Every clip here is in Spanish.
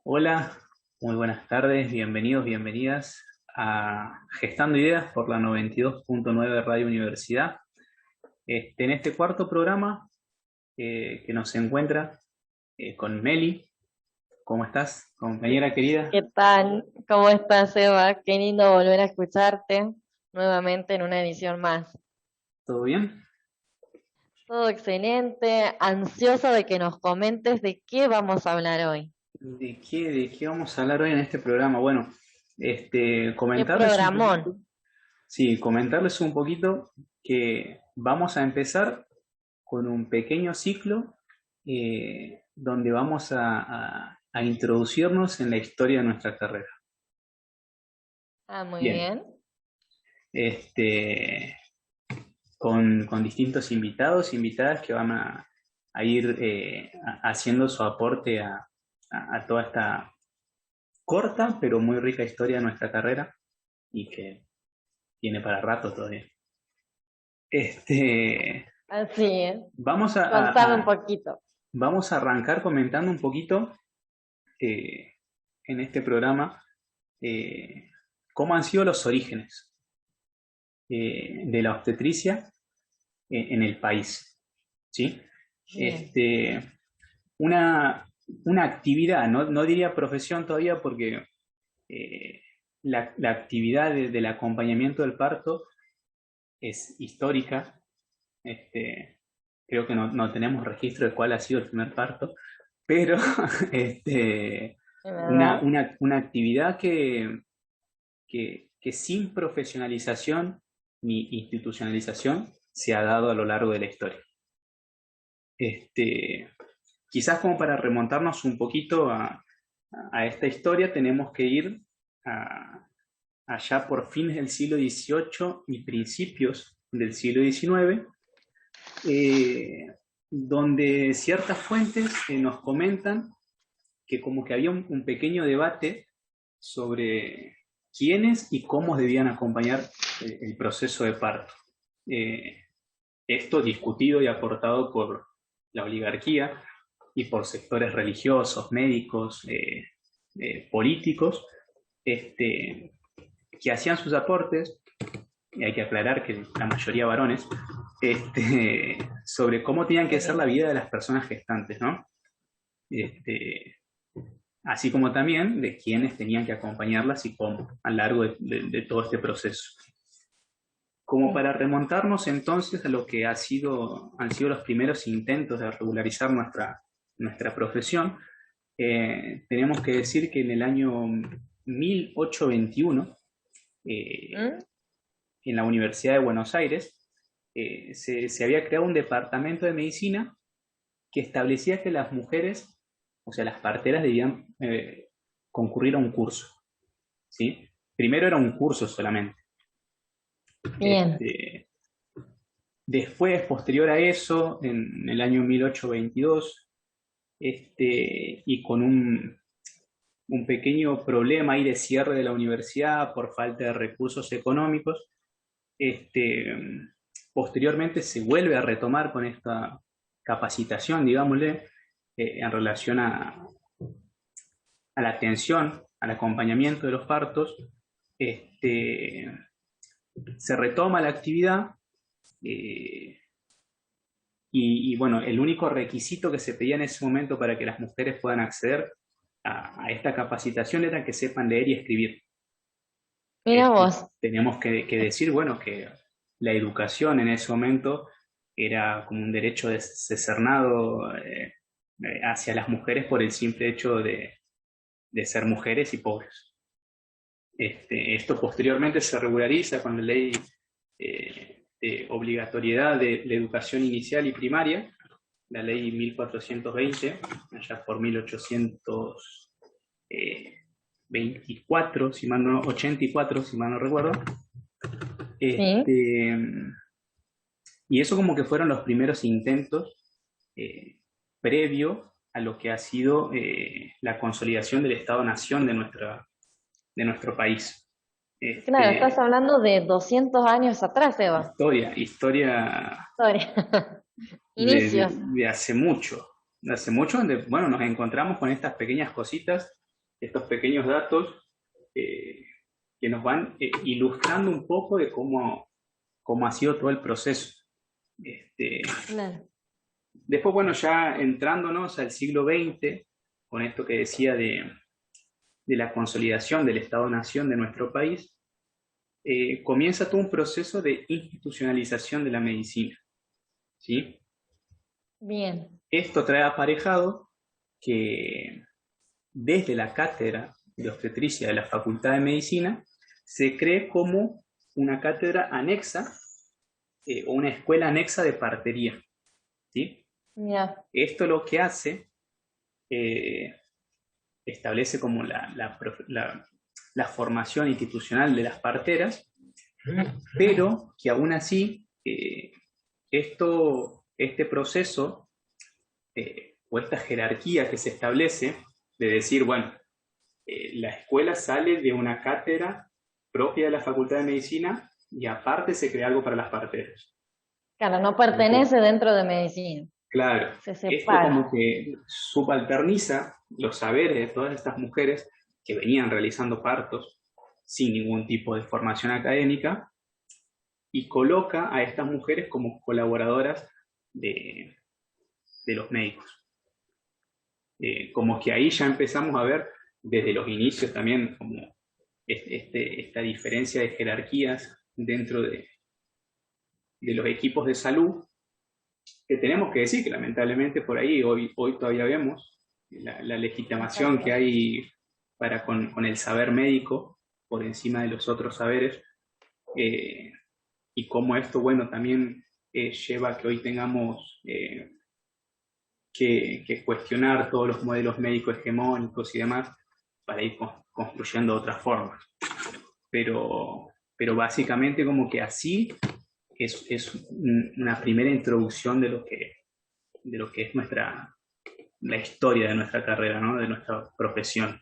Hola, muy buenas tardes, bienvenidos, bienvenidas a Gestando Ideas por la 92.9 Radio Universidad. En este cuarto programa que nos encuentra con Meli. ¿Cómo estás, compañera querida? ¿Qué tal? ¿Cómo estás, Eva? Qué lindo volver a escucharte nuevamente en una edición más. ¿Todo bien? Todo excelente, ansiosa de que nos comentes de qué vamos a hablar hoy. ¿De qué vamos a hablar hoy en este programa? Bueno, ¿Qué comentarles un programón? poquito, sí, comentarles un poquito que vamos a empezar con un pequeño ciclo donde vamos a introducirnos en la historia de nuestra carrera. Ah, muy Bien, bien. este, con distintos invitados, invitadas que van a ir haciendo su aporte a toda esta corta pero muy rica historia de nuestra carrera y que tiene para rato todavía. Este, Así es. vamos Contame un poquito. vamos a arrancar comentando un poquito eh, en este programa eh, cómo han sido los orígenes de la obstetricia en el país. ¿Sí? Bien. Este, una, una actividad, no diría profesión todavía porque eh, la actividad del acompañamiento del parto es histórica. Este, creo que no tenemos registro de cuál ha sido el primer parto, pero este, ¿De verdad? una actividad que sin profesionalización ni institucionalización se ha dado a lo largo de la historia. Este, quizás como para remontarnos un poquito a esta historia, tenemos que ir a, allá por fines del siglo XVIII y principios del siglo XIX, eh, donde ciertas fuentes nos comentan que como que había un pequeño debate sobre quiénes y cómo debían acompañar el proceso de parto. Eh, Esto discutido y aportado por la oligarquía y por sectores religiosos, médicos, políticos, este, que hacían sus aportes, y hay que aclarar que la mayoría varones, sobre cómo tenían que ser la Sí. vida de las personas gestantes, ¿no? Este, así como también de quienes tenían que acompañarlas y cómo a lo largo de todo este proceso. Como Sí. para remontarnos entonces a lo que han sido los primeros intentos de regularizar nuestra profesión, tenemos que decir que en el año 1821, eh, ¿Mm? en la Universidad de Buenos Aires, se había creado un departamento de medicina que establecía que las mujeres, o sea, las parteras, debían concurrir a un curso. ¿Sí? Primero era un curso solamente. Bien. Este, Después, posterior a eso, en el año 1822, y con un pequeño problema ahí de cierre de la universidad por falta de recursos económicos, este, posteriormente se vuelve a retomar con esta capacitación, digámosle, en relación a la atención, al acompañamiento de los partos. Este, Se retoma la actividad. eh, y bueno, el único requisito que se pedía en ese momento para que las mujeres puedan acceder a esta capacitación era que sepan leer y escribir. Mira vos. Tenemos que decir, bueno, que la educación en ese momento era como un derecho descernado hacia las mujeres por el simple hecho de ser mujeres y pobres. Esto posteriormente se regulariza con la ley de obligatoriedad de la educación inicial y primaria, la ley 1420, allá por 1824, si mal no, 84, si mal no recuerdo. Sí. Este, y eso como que fueron los primeros intentos eh, previo a lo que ha sido la consolidación del Estado-Nación de nuestro país. Claro, estás Este, hablando de 200 años atrás, Eva. historia Historia. de, Inicios. de hace mucho, donde, bueno, nos encontramos con estas pequeñas cositas estos pequeños datos que nos van ilustrando un poco de cómo ha sido todo el proceso. Claro. Después, bueno, ya entrándonos al siglo XX, con esto que decía de la consolidación del Estado-Nación de nuestro país, comienza todo un proceso de institucionalización de la medicina, ¿sí? Bien. Esto trae aparejado que desde la cátedra de obstetricia de la Facultad de Medicina se cree como una cátedra anexa o una escuela anexa de partería, ¿sí? Ya. Esto lo que hace, establece como la formación institucional de las parteras, pero que aún así este proceso o esta jerarquía que se establece de decir, bueno, la escuela sale de una cátedra propia de la Facultad de Medicina y aparte se crea algo para las parteras. Claro, no pertenece dentro de medicina. Claro, Se esto separa. como que subalterniza los saberes de todas estas mujeres que venían realizando partos sin ningún tipo de formación académica y coloca a estas mujeres como colaboradoras de los médicos. Como que ahí ya empezamos a ver desde los inicios también como esta diferencia de jerarquías dentro de los equipos de salud, que tenemos que decir que lamentablemente por ahí hoy todavía vemos la legitimación que Exacto. hay con el saber médico por encima de los otros saberes, y cómo esto, bueno, también lleva a que hoy tengamos que cuestionar todos los modelos médicos hegemónicos y demás para ir construyendo otras formas. Pero básicamente como que así es una primera introducción de lo que es la historia de nuestra carrera, ¿no? De nuestra profesión.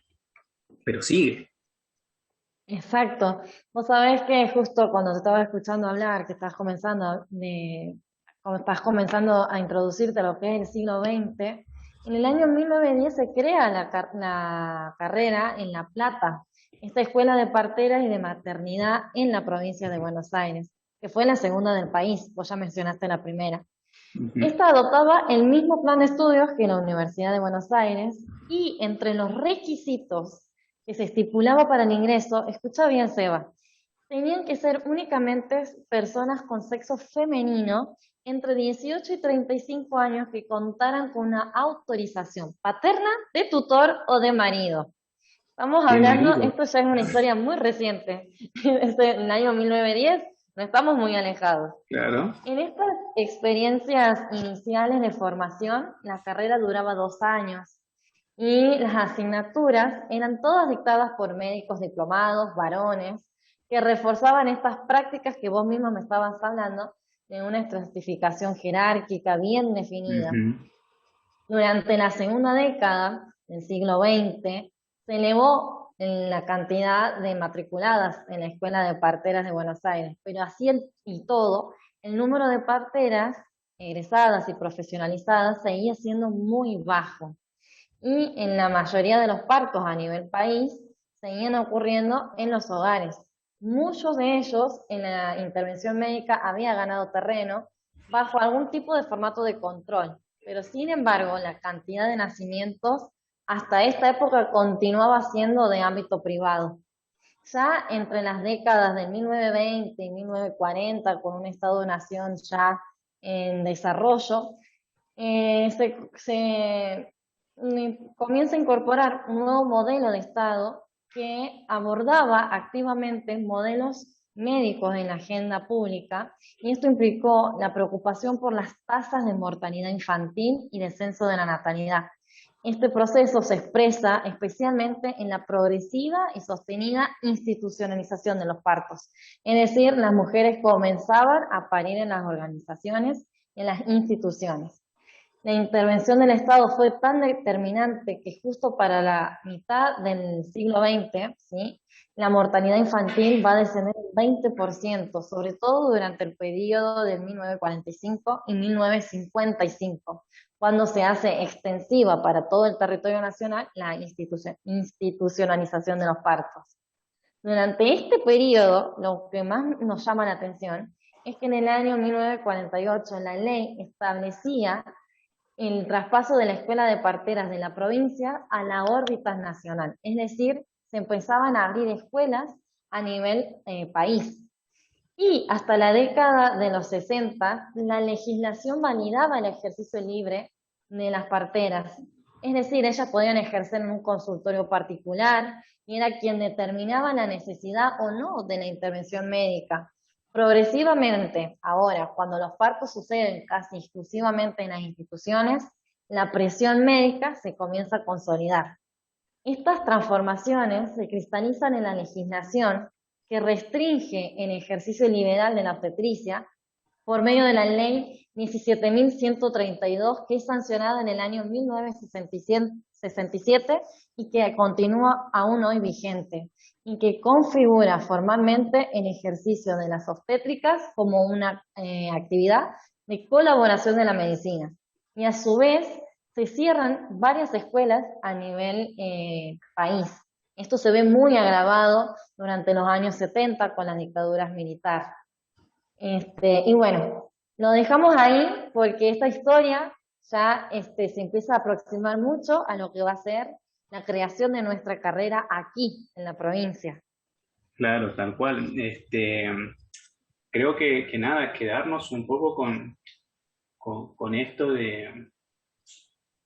Pero sigue. Exacto. Vos sabés que justo cuando te estaba escuchando hablar, que como estás comenzando a introducirte a lo que es el siglo XX, en el año 1910 se crea la carrera en La Plata, esta escuela de parteras y de maternidad en la provincia de Buenos Aires, que fue la segunda del país, vos ya mencionaste la primera. Uh-huh. Esta adoptaba el mismo plan de estudios que la Universidad de Buenos Aires y entre los requisitos que se estipulaba para el ingreso, escucha bien, Seba, tenían que ser únicamente personas con sexo femenino entre 18 y 35 años que contaran con una autorización paterna, de tutor o de marido. Estamos De hablando, marido, esto ya es una historia muy reciente, es en el año 1910, no estamos muy alejados. claro. En estas experiencias iniciales de formación, la carrera duraba 2 años y las asignaturas eran todas dictadas por médicos diplomados, varones, que reforzaban estas prácticas que vos mismo me estabas hablando de una estratificación jerárquica bien definida. Uh-huh. Durante la segunda década del siglo XX se elevó la cantidad de matriculadas en la Escuela de Parteras de Buenos Aires, pero así y todo, el número de parteras egresadas y profesionalizadas seguía siendo muy bajo. Y en la mayoría de los partos a nivel país seguían ocurriendo en los hogares. Muchos de ellos en la intervención médica había ganado terreno bajo algún tipo de formato de control, pero sin embargo la cantidad de nacimientos hasta esta época continuaba siendo de ámbito privado. Ya entre las décadas de 1920 y 1940, con un Estado-nación ya en desarrollo, comienza a incorporar un nuevo modelo de Estado que abordaba activamente modelos médicos en la agenda pública, y esto implicó la preocupación por las tasas de mortalidad infantil y descenso de la natalidad. Este proceso se expresa especialmente en la progresiva y sostenida institucionalización de los partos. Es decir, las mujeres comenzaban a parir en las organizaciones y en las instituciones. La intervención del Estado fue tan determinante que justo para la mitad del siglo XX, ¿sí?, la mortalidad infantil va a descender un 20%, sobre todo durante el periodo de 1945 y 1955, cuando se hace extensiva para todo el territorio nacional la institucionalización de los partos. Durante este periodo, lo que más nos llama la atención es que en el año 1948 la ley establecía el traspaso de la escuela de parteras de la provincia a la órbita nacional, es decir, se empezaban a abrir escuelas a nivel país. Y hasta la década de los 60, la legislación validaba el ejercicio libre de las parteras. Es decir, ellas podían ejercer en un consultorio particular y era quien determinaba la necesidad o no de la intervención médica. Progresivamente, ahora, cuando los partos suceden casi exclusivamente en las instituciones, la presión médica se comienza a consolidar. Estas transformaciones se cristalizan en la legislación que restringe el ejercicio liberal de la obstetricia por medio de la ley 17.132, que es sancionada en el año 1967 y que continúa aún hoy vigente, y que configura formalmente el ejercicio de las obstétricas como una actividad de colaboración de la medicina. Y a su vez se cierran varias escuelas a nivel país. Esto se ve muy agravado durante los años 70 con las dictaduras militares. Y bueno, lo dejamos ahí porque esta historia ya se empieza a aproximar mucho a lo que va a ser la creación de nuestra carrera aquí, en la provincia. Claro, tal cual. Creo que nada, quedarnos un poco con esto de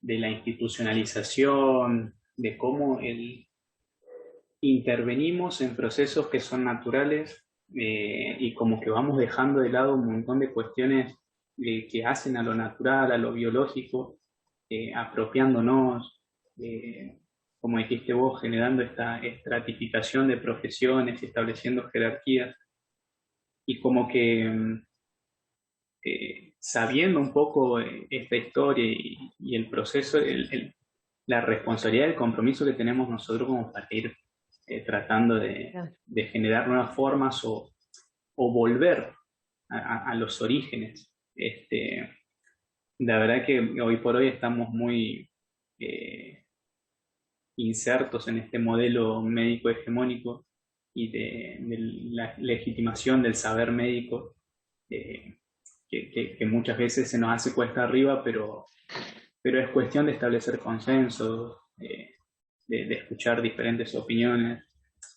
la institucionalización, de cómo intervenimos en procesos que son naturales, y como que vamos dejando de lado un montón de cuestiones que hacen a lo natural, a lo biológico, apropiándonos, como dijiste vos, generando esta estratificación de profesiones, estableciendo jerarquías, y como que sabiendo un poco esta historia y el proceso, la responsabilidad, el compromiso que tenemos nosotros como para ir tratando de generar nuevas formas o volver a los orígenes. La verdad que hoy por hoy estamos muy insertos en este modelo médico hegemónico y de la legitimación del saber médico, que muchas veces se nos hace cuesta arriba, pero es cuestión de establecer consensos, de escuchar diferentes opiniones,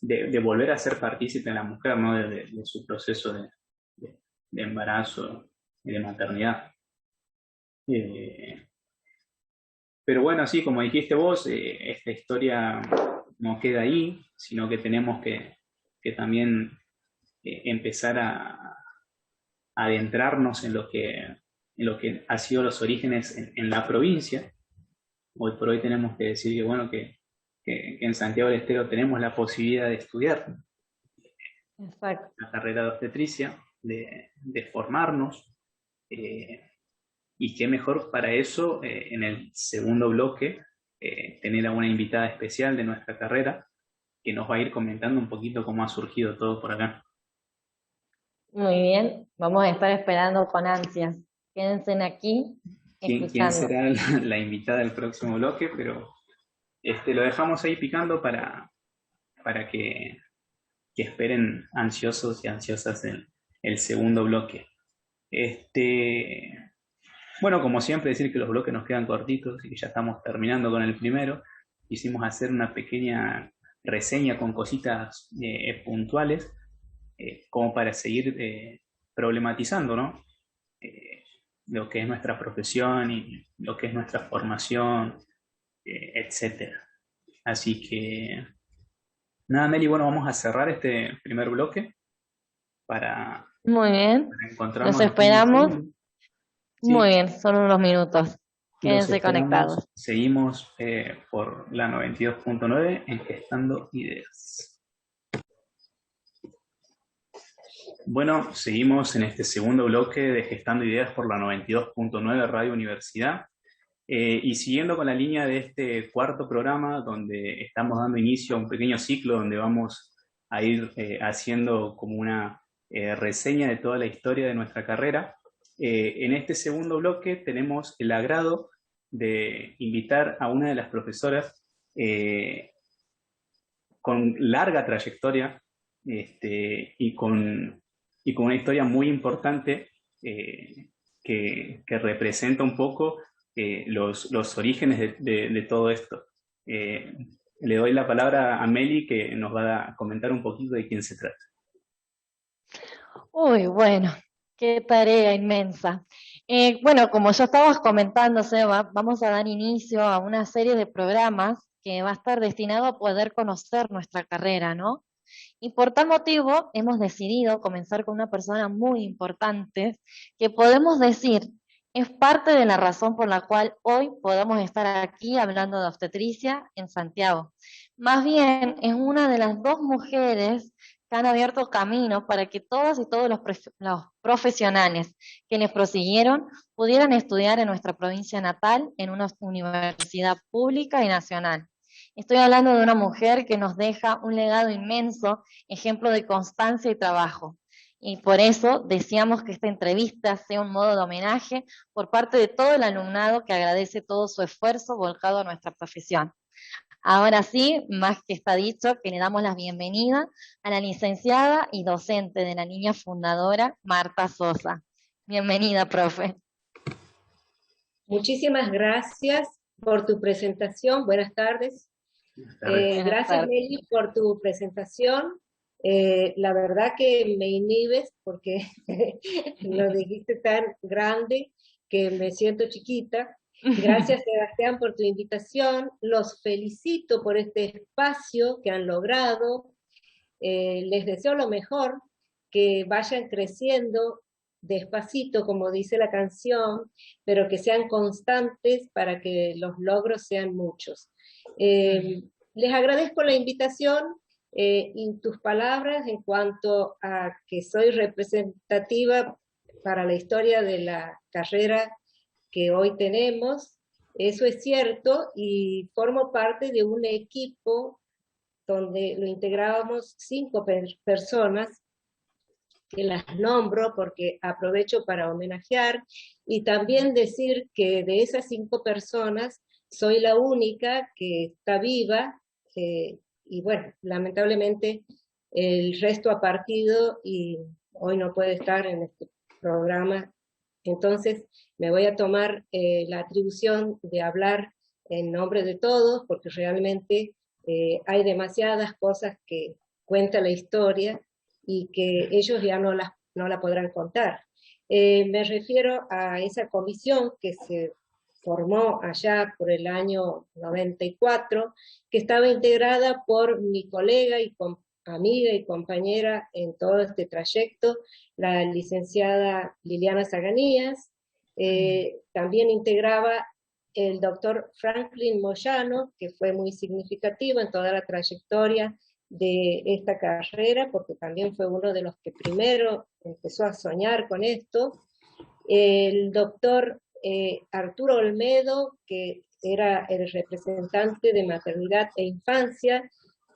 de volver a ser partícipe en la mujer, ¿no? De su proceso de embarazo y de maternidad. Pero bueno, sí, como dijiste vos, esta historia no queda ahí, sino que tenemos que también empezar a adentrarnos en lo que ha sido los orígenes en la provincia. Hoy por hoy tenemos que decir que, bueno, que en Santiago del Estero tenemos la posibilidad de estudiar Exacto. la carrera de obstetricia, de formarnos, y qué mejor para eso, en el segundo bloque, tener a una invitada especial de nuestra carrera que nos va a ir comentando un poquito cómo ha surgido todo por acá. Muy bien, vamos a estar esperando con ansias. Quédense aquí ¿Quién escuchando. será la invitada del próximo bloque? Pero lo dejamos ahí picando para que esperen ansiosos y ansiosas el segundo bloque. Bueno, como siempre, decir que los bloques nos quedan cortitos y que ya estamos terminando con el primero. Quisimos hacer una pequeña reseña con cositas puntuales, como para seguir problematizando, ¿no? Lo que es nuestra profesión y lo que es nuestra formación, etcétera. Así que, nada, Meli, bueno, vamos a cerrar este primer bloque para, Muy bien, para los encontrarnos después en el esperamos. segundo. Muy Sí, bien, son unos minutos. los Quédense conectados. esperamos. Seguimos por la 92.9 en Gestando Ideas. Bueno, seguimos en este segundo bloque de Gestando Ideas por la 92.9 Radio Universidad. Y siguiendo con la línea de este cuarto programa, donde estamos dando inicio a un pequeño ciclo donde vamos a ir haciendo como una reseña de toda la historia de nuestra carrera. En este segundo bloque tenemos el agrado de invitar a una de las profesoras con larga trayectoria y con una historia muy importante que representa un poco los orígenes de todo esto. Eh, Le doy la palabra a Meli, que nos va a comentar un poquito de quién se trata. Uy, bueno, qué tarea inmensa. Bueno, como ya estabas comentando, Seba, vamos a dar inicio a una serie de programas que va a estar destinado a poder conocer nuestra carrera, ¿no? Y por tal motivo hemos decidido comenzar con una persona muy importante que podemos decir es parte de la razón por la cual hoy podemos estar aquí hablando de obstetricia en Santiago. Más bien es una de las dos mujeres que han abierto camino para que todas y todos los profesionales que les prosiguieron pudieran estudiar en nuestra provincia natal en una universidad pública y nacional. Estoy hablando de una mujer que nos deja un legado inmenso, ejemplo de constancia y trabajo. Y por eso deseamos que esta entrevista sea un modo de homenaje por parte de todo el alumnado que agradece todo su esfuerzo volcado a nuestra profesión. Ahora sí, más que está dicho, que le damos la bienvenida a la licenciada y docente de la línea fundadora, Marta Sosa. Bienvenida, profe. Muchísimas gracias por tu presentación. Buenas tardes. Gracias, Meli, por tu presentación. La verdad que me inhibes porque lo dijiste tan grande que me siento chiquita. Gracias, Sebastián, por tu invitación. Los felicito por este espacio que han logrado. Les deseo lo mejor, que vayan creciendo despacito, como dice la canción, pero que sean constantes para que los logros sean muchos. Les agradezco la invitación y tus palabras en cuanto a que soy representativa para la historia de la carrera que hoy tenemos. Eso es cierto y formo parte de un equipo donde lo integrábamos 5 personas, que las nombro porque aprovecho para homenajear, y también decir que de esas 5 personas soy la única que está viva, y bueno, lamentablemente el resto ha partido y hoy no puede estar en este programa. Entonces me voy a tomar la atribución de hablar en nombre de todos, porque realmente hay demasiadas cosas que cuenta la historia y que ellos ya no la podrán contar. Me refiero a esa comisión que se formó allá por el año 94, que estaba integrada por mi colega y amiga y compañera en todo este trayecto, la licenciada Liliana Zaganías. También integraba el doctor Franklin Moyano, que fue muy significativo en toda la trayectoria de esta carrera, porque también fue uno de los que primero empezó a soñar con esto. El doctor Arturo Olmedo, que era el representante de maternidad e infancia,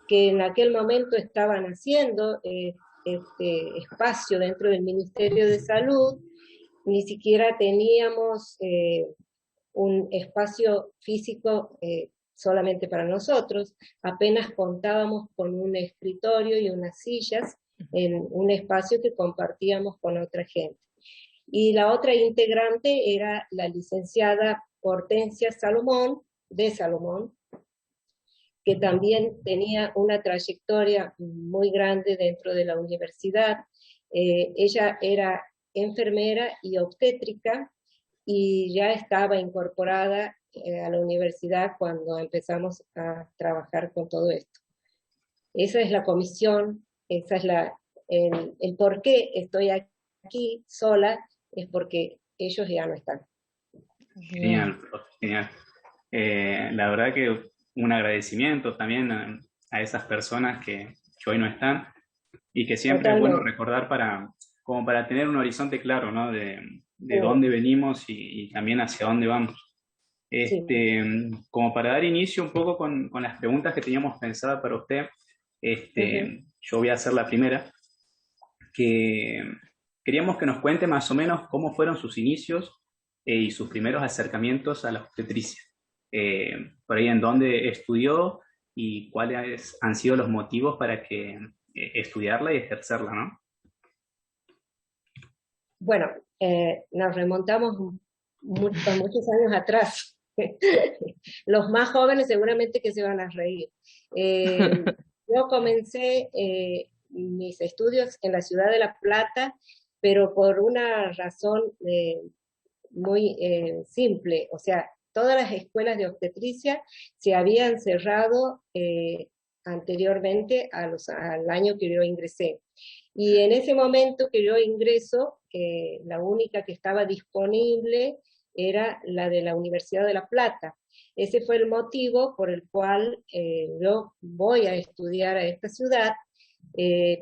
que en aquel momento estaban haciendo este espacio dentro del Ministerio de Salud. Ni siquiera teníamos un espacio físico solamente para nosotros, apenas contábamos con un escritorio y unas sillas en un espacio que compartíamos con otra gente. Y la otra integrante era la licenciada Hortensia Salomón, de Salomón, que también tenía una trayectoria muy grande dentro de la universidad. Ella era enfermera y obstétrica, y ya estaba incorporada a la universidad cuando empezamos a trabajar con todo esto. Esa es la comisión, esa es el por qué estoy aquí sola, es porque ellos ya no están. Genial, genial. La verdad que un agradecimiento también a esas personas que hoy no están y que siempre Totalmente. Es bueno recordar como para tener un horizonte claro, ¿no? De dónde venimos y también hacia dónde vamos. Sí. Como para dar inicio un poco con las preguntas que teníamos pensadas para usted, yo voy a hacer la primera, que queríamos que nos cuente más o menos cómo fueron sus inicios y sus primeros acercamientos a la obstetricia. Por ahí en dónde estudió y cuáles han sido los motivos para que estudiarla y ejercerla, ¿no? Bueno, nos remontamos muchos años atrás. Los más jóvenes seguramente que se van a reír. Yo comencé mis estudios en la ciudad de La Plata, pero por una razón muy simple. O sea, todas las escuelas de obstetricia se habían cerrado anteriormente al año que yo ingresé. Y en ese momento que yo ingreso, la única que estaba disponible era la de la Universidad de La Plata. Ese fue el motivo por el cual yo voy a estudiar a esta ciudad.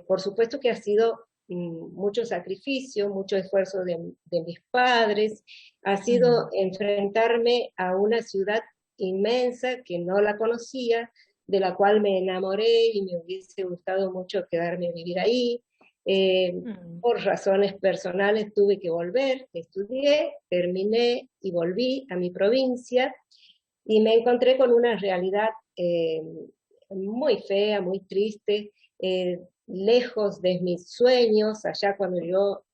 Por supuesto que ha sido mucho sacrificio, mucho esfuerzo de mis padres, ha sido enfrentarme a una ciudad inmensa que no la conocía, de la cual me enamoré y me hubiese gustado mucho quedarme a vivir ahí. Por razones personales tuve que volver, estudié, terminé y volví a mi provincia y me encontré con una realidad muy fea, muy triste, lejos de mis sueños. Allá cuando yo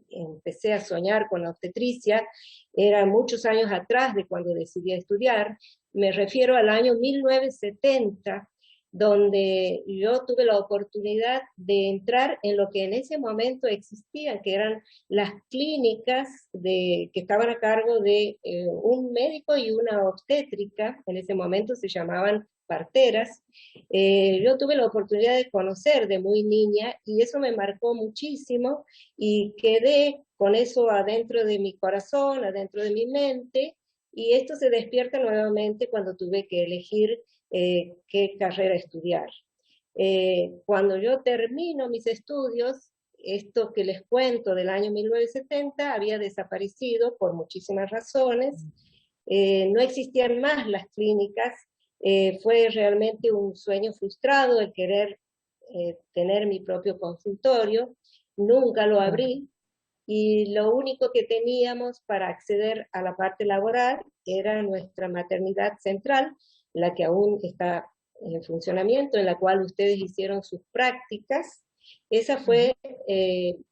empecé a soñar con la obstetricia, era muchos años atrás de cuando decidí estudiar, me refiero al año 1970, donde yo tuve la oportunidad de entrar en lo que en ese momento existían, que eran las clínicas que estaban a cargo de un médico y una obstétrica. En ese momento se llamaban parteras. Yo tuve la oportunidad de conocer de muy niña y eso me marcó muchísimo y quedé con eso adentro de mi corazón, adentro de mi mente, y esto se despierta nuevamente cuando tuve que elegir qué carrera estudiar. Cuando yo termino mis estudios, esto que les cuento del año 1970 había desaparecido por muchísimas razones, no existían más las clínicas, fue realmente un sueño frustrado el querer tener mi propio consultorio, nunca lo abrí, y lo único que teníamos para acceder a la parte laboral era nuestra maternidad central, la que aún está en funcionamiento, en la cual ustedes hicieron sus prácticas. Esa fue el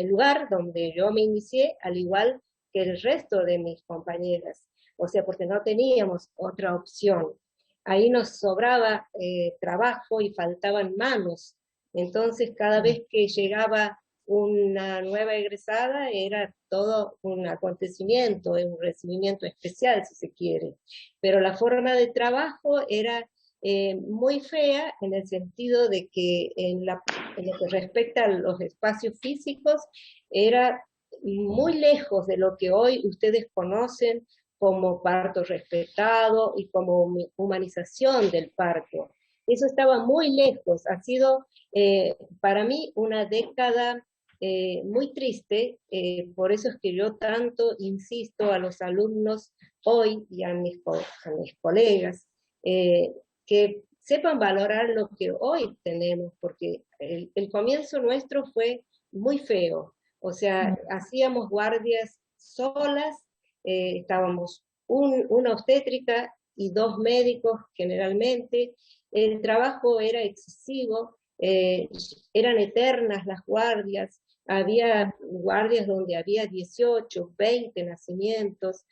lugar donde yo me inicié, al igual que el resto de mis compañeras, o sea, porque no teníamos otra opción. Ahí nos sobraba trabajo y faltaban manos, entonces cada vez que llegaba una nueva egresada era todo un acontecimiento, un recibimiento especial si se quiere, pero la forma de trabajo era muy fea en el sentido de que en lo que respecta a los espacios físicos era muy lejos de lo que hoy ustedes conocen como parto respetado y como humanización del parto. Eso estaba muy lejos, ha sido para mí una década muy triste, por eso es que yo tanto insisto a los alumnos hoy y a mis colegas que sepan valorar lo que hoy tenemos, porque el comienzo nuestro fue muy feo, o sea, hacíamos guardias solas, estábamos una obstétrica y dos médicos generalmente, el trabajo era excesivo, eran eternas las guardias, había guardias donde había 18, 20 nacimientos,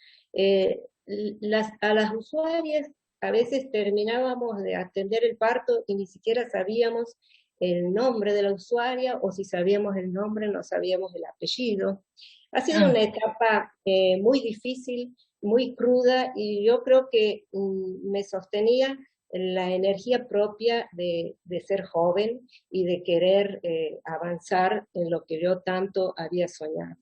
a las usuarias a veces terminábamos de atender el parto y ni siquiera sabíamos el nombre de la usuaria, o si sabíamos el nombre no sabíamos el apellido. Ha sido una etapa muy difícil, muy cruda, y yo creo que me sostenía la energía propia de ser joven y de querer avanzar en lo que yo tanto había soñado.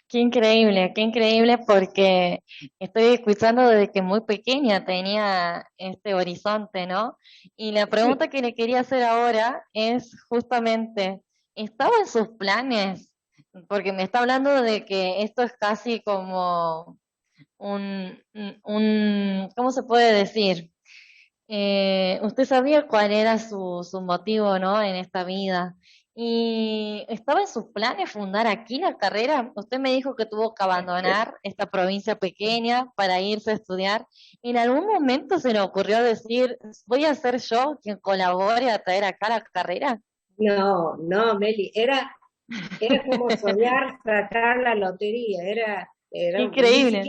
Qué increíble porque estoy escuchando desde que muy pequeña tenía este horizonte, ¿no? Y la pregunta que le quería hacer ahora es justamente, ¿estaba en sus planes? Porque me está hablando de que esto es casi como ¿cómo se puede decir? Usted sabía cuál era su motivo, ¿no? En esta vida. ¿Y estaba en sus planes fundar aquí la carrera? Usted me dijo que tuvo que abandonar esta provincia pequeña para irse a estudiar. ¿En algún momento se le ocurrió decir, voy a ser yo quien colabore a traer acá la carrera? No, no, Meli, era como soñar sacar la lotería, Increíble.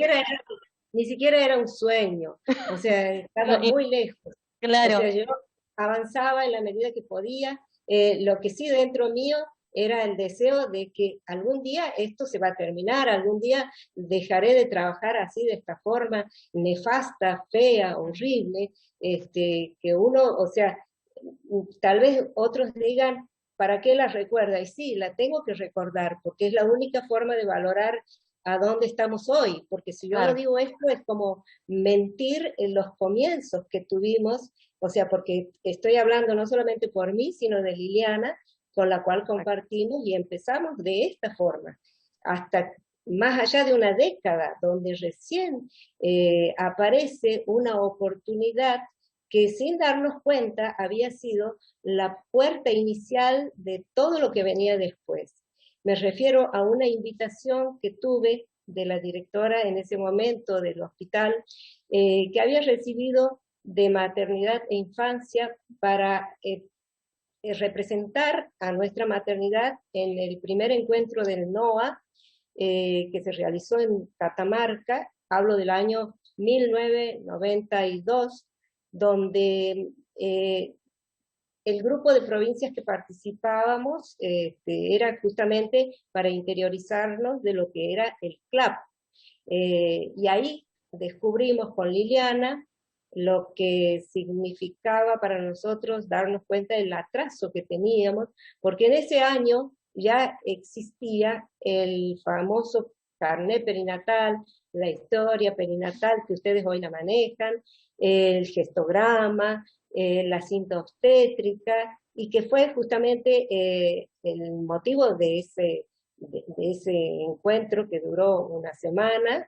ni siquiera era un sueño, o sea, No, estaba muy lejos. O sea, claro, yo avanzaba en la medida que podía. Lo que sí dentro mío era el deseo de que algún día esto se va a terminar, algún día dejaré de trabajar así, de esta forma nefasta, fea, horrible, que uno, o sea, tal vez otros digan, ¿para qué la recuerda? Y sí, la tengo que recordar, porque es la única forma de valorar a dónde estamos hoy, porque si yo no claro, digo esto es como mentir en los comienzos que tuvimos, o sea, porque estoy hablando no solamente por mí, sino de Liliana, con la cual compartimos y empezamos de esta forma, hasta más allá de una década, donde recién aparece una oportunidad que sin darnos cuenta había sido la puerta inicial de todo lo que venía después. Me refiero a una invitación que tuve de la directora en ese momento del hospital, que había recibido de maternidad e infancia para representar a nuestra maternidad en el primer encuentro del NOA, que se realizó en Catamarca, hablo del año 1992, donde el grupo de provincias que participábamos era justamente para interiorizarnos de lo que era el CLAP. Y ahí descubrimos con Liliana lo que significaba para nosotros darnos cuenta del atraso que teníamos, porque en ese año ya existía el famoso carnet perinatal, la historia perinatal que ustedes hoy la manejan, el gestograma, la cinta obstétrica, y que fue justamente el motivo de ese encuentro que duró una semana,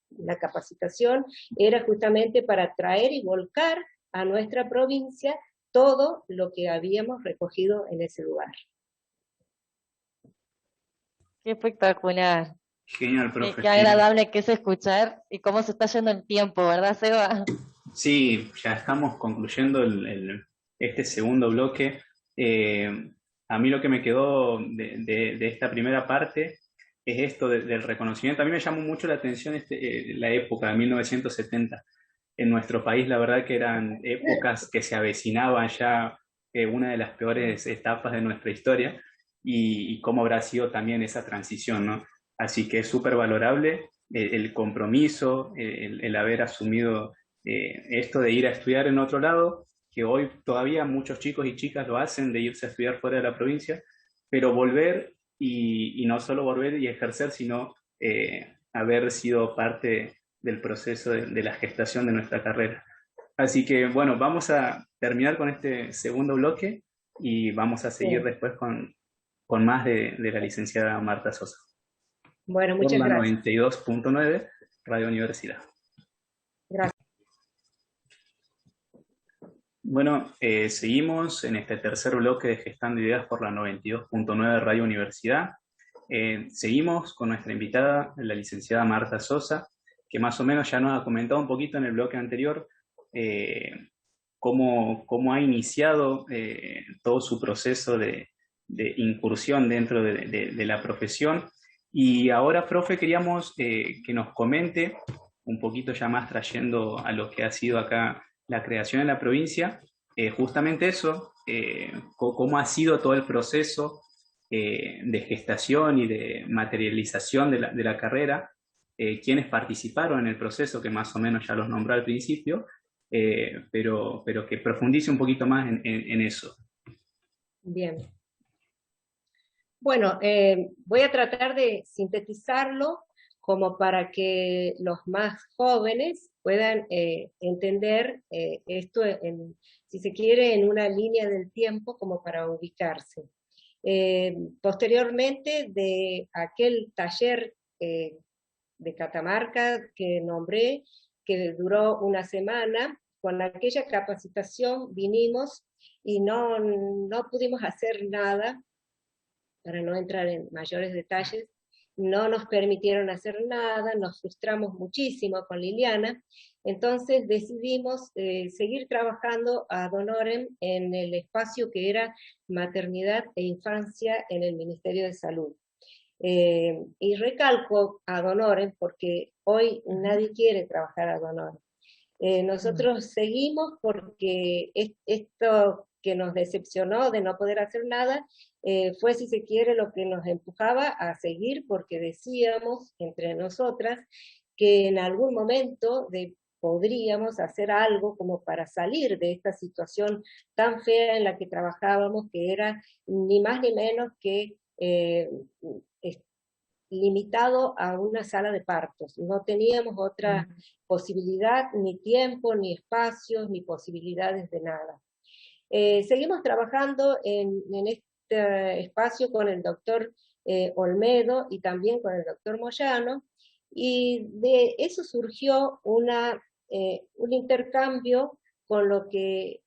una capacitación, era justamente para traer y volcar a nuestra provincia todo lo que habíamos recogido en ese lugar. qué espectacular. Genial, Qué, profe, qué genial. agradable que es escuchar y cómo se está yendo el tiempo, ¿verdad, Seba? Sí, ya estamos concluyendo este segundo bloque. Eh, a mí lo que me quedó de esta primera parte es esto del reconocimiento. A mí me llamó mucho la atención la época de 1970. En nuestro país, la verdad que eran épocas que se avecinaban ya, una de las peores etapas de nuestra historia, y cómo habrá sido también esa transición, ¿no? Así que es súper valorable el compromiso, el haber asumido esto de ir a estudiar en otro lado, que hoy todavía muchos chicos y chicas lo hacen, de irse a estudiar fuera de la provincia, pero volver y no solo volver y ejercer, sino haber sido parte del proceso de la gestación de nuestra carrera. Así que bueno, vamos a terminar con este segundo bloque y vamos a seguir Sí. después con más de la licenciada Marta Sosa. Bueno, Por muchas la gracias. 92.9 Radio Universidad. Gracias. Bueno, seguimos en este tercer bloque de Gestando Ideas por la 92.9 Radio Universidad. Seguimos con nuestra invitada, la licenciada Marta Sosa, que más o menos ya nos ha comentado un poquito en el bloque anterior eh, cómo ha iniciado todo su proceso de incursión dentro de la profesión. Y ahora, profe, queríamos que nos comente un poquito ya más trayendo a lo que ha sido acá la creación en la provincia, justamente eso, cómo ha sido todo el proceso de gestación y de materialización de la carrera, quienes participaron en el proceso, que más o menos ya los nombró al principio, pero que profundice un poquito más en eso. Bien. Bueno, voy a tratar de sintetizarlo como para que los más jóvenes puedan entender esto, si se quiere, en una línea del tiempo como para ubicarse. Posteriormente de aquel taller de Catamarca que nombré, que duró una semana, con aquella capacitación vinimos y no pudimos hacer nada para no entrar en mayores detalles, no nos permitieron hacer nada, nos frustramos muchísimo con Liliana, entonces decidimos seguir trabajando ad honorem en el espacio que era maternidad e infancia en el Ministerio de Salud. Y recalco ad honorem porque hoy nadie quiere trabajar ad honorem. Nosotros seguimos porque esto que nos decepcionó de no poder hacer nada, fue, si se quiere, lo que nos empujaba a seguir, porque decíamos entre nosotras que en algún momento podríamos hacer algo como para salir de esta situación tan fea en la que trabajábamos, que era ni más ni menos que limitado a una sala de partos. No teníamos otra posibilidad, ni tiempo, ni espacios, ni posibilidades de nada. Seguimos trabajando en este espacio con el doctor Olmedo y también con el doctor Moyano, y de eso surgió un intercambio con lo que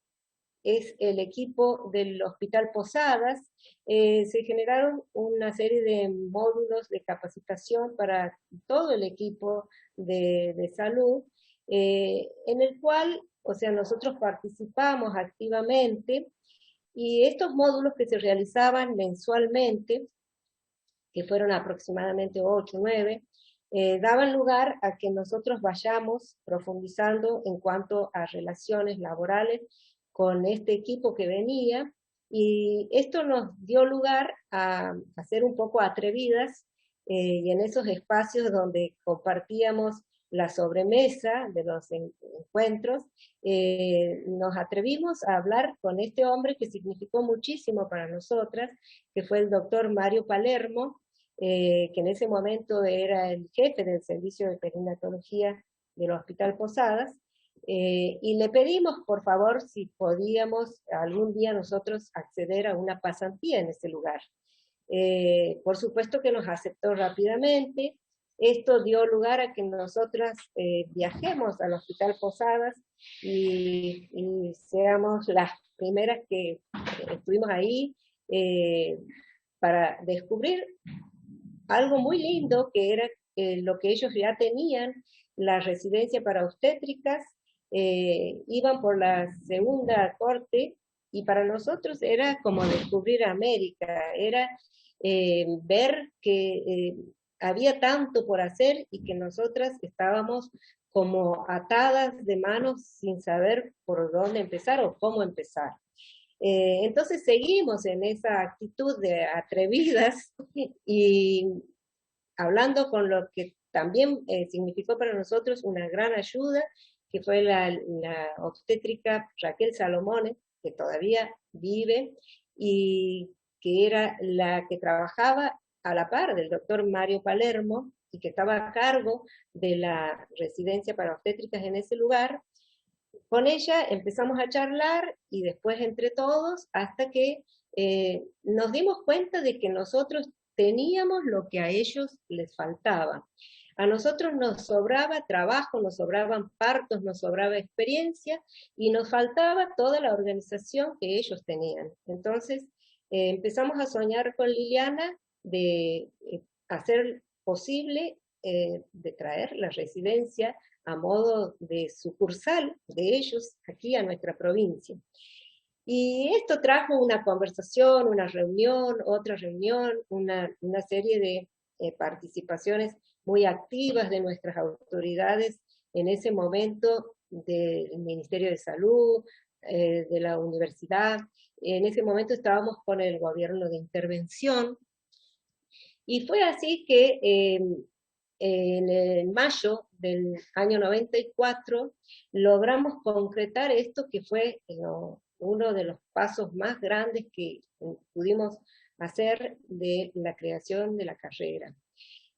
es el equipo del Hospital Posadas. Se generaron una serie de módulos de capacitación para todo el equipo de salud, en el cual, o sea, nosotros participamos activamente, y estos módulos que se realizaban mensualmente, que fueron aproximadamente 8 o 9, daban lugar a que nosotros vayamos profundizando en cuanto a relaciones laborales con este equipo que venía, y esto nos dio lugar a ser un poco atrevidas, y en esos espacios donde compartíamos la sobremesa de los encuentros, nos atrevimos a hablar con este hombre que significó muchísimo para nosotras, que fue el doctor Mario Palermo, que en ese momento era el jefe del servicio de perinatología del Hospital Posadas, y le pedimos, por favor, si podíamos algún día nosotros acceder a una pasantía en ese lugar. Por supuesto que nos aceptó rápidamente. Esto dio lugar a que nosotras viajemos al Hospital Posadas y seamos las primeras que estuvimos ahí para descubrir algo muy lindo, que era lo que ellos ya tenían, la residencia para obstétricas. Iban por la segunda corte, y para nosotros era como descubrir América, era ver que había tanto por hacer y que nosotras estábamos como atadas de manos sin saber por dónde empezar o cómo empezar. Entonces seguimos en esa actitud de atrevidas y hablando con lo que también significó para nosotros una gran ayuda, que fue la obstétrica Raquel Salomone, que todavía vive, y que era la que trabajaba a la par del doctor Mario Palermo, y que estaba a cargo de la residencia para obstétricas en ese lugar. Con ella empezamos a charlar, y después entre todos, hasta que nos dimos cuenta de que nosotros teníamos lo que a ellos les faltaba. A nosotros nos sobraba trabajo, nos sobraban partos, nos sobraba experiencia, y nos faltaba toda la organización que ellos tenían. Entonces empezamos a soñar con Liliana de hacer posible de traer la residencia a modo de sucursal de ellos aquí a nuestra provincia. Y esto trajo una conversación, una reunión, otra reunión, una serie de participaciones muy activas de nuestras autoridades en ese momento, del Ministerio de Salud, de la universidad. En ese momento estábamos con el gobierno de intervención, y fue así que en mayo del año 94 logramos concretar esto, que fue uno de los pasos más grandes que pudimos hacer de la creación de la carrera.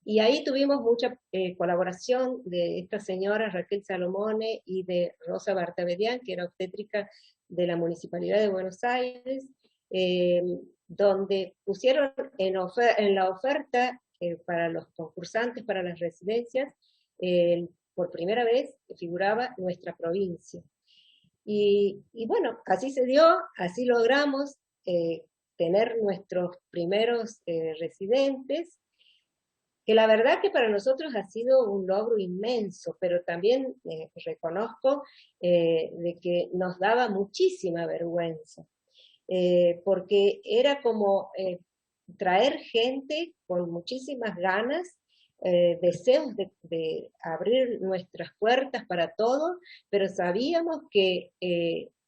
Y ahí tuvimos mucha colaboración de esta señora Raquel Salomone y de Rosa Bartabedian, que era obstétrica de la Municipalidad de Buenos Aires, donde pusieron en la oferta para los concursantes para las residencias, por primera vez figuraba nuestra provincia. Y bueno, así se dio, así logramos tener nuestros primeros residentes, que la verdad que para nosotros ha sido un logro inmenso, pero también reconozco de que nos daba muchísima vergüenza, porque era como traer gente con muchísimas ganas, deseos de abrir nuestras puertas para todo, pero sabíamos que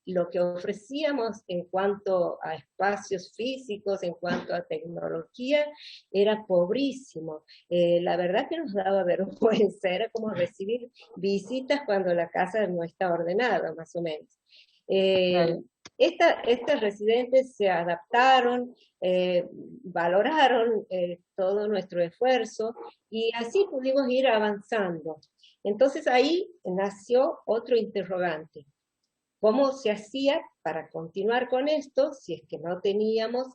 lo que ofrecíamos en cuanto a espacios físicos, en cuanto a tecnología, era pobrísimo. La verdad que nos daba vergüenza, era como recibir visitas cuando la casa no está ordenada, más o menos. Claro. Estas residentes se adaptaron, valoraron todo nuestro esfuerzo y así pudimos ir avanzando. Entonces ahí nació otro interrogante. ¿Cómo se hacía para continuar con esto si es que no teníamos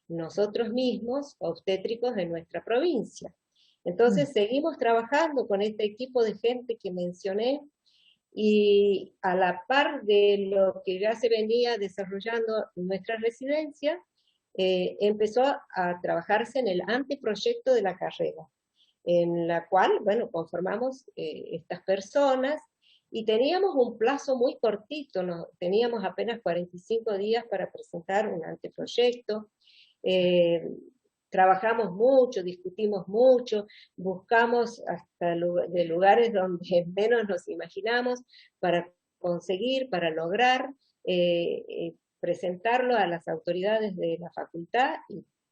nosotros mismos obstétricos en nuestra provincia? Entonces seguimos trabajando con este equipo de gente que mencioné, y a la par de lo que ya se venía desarrollando en nuestra residencia, empezó a trabajarse en el anteproyecto de la carrera, en la cual, bueno, conformamos estas personas, y teníamos un plazo muy cortito, teníamos apenas 45 días para presentar un anteproyecto. Trabajamos mucho, discutimos mucho, buscamos hasta de lugares donde menos nos imaginamos para conseguir, para lograr presentarlo a las autoridades de la facultad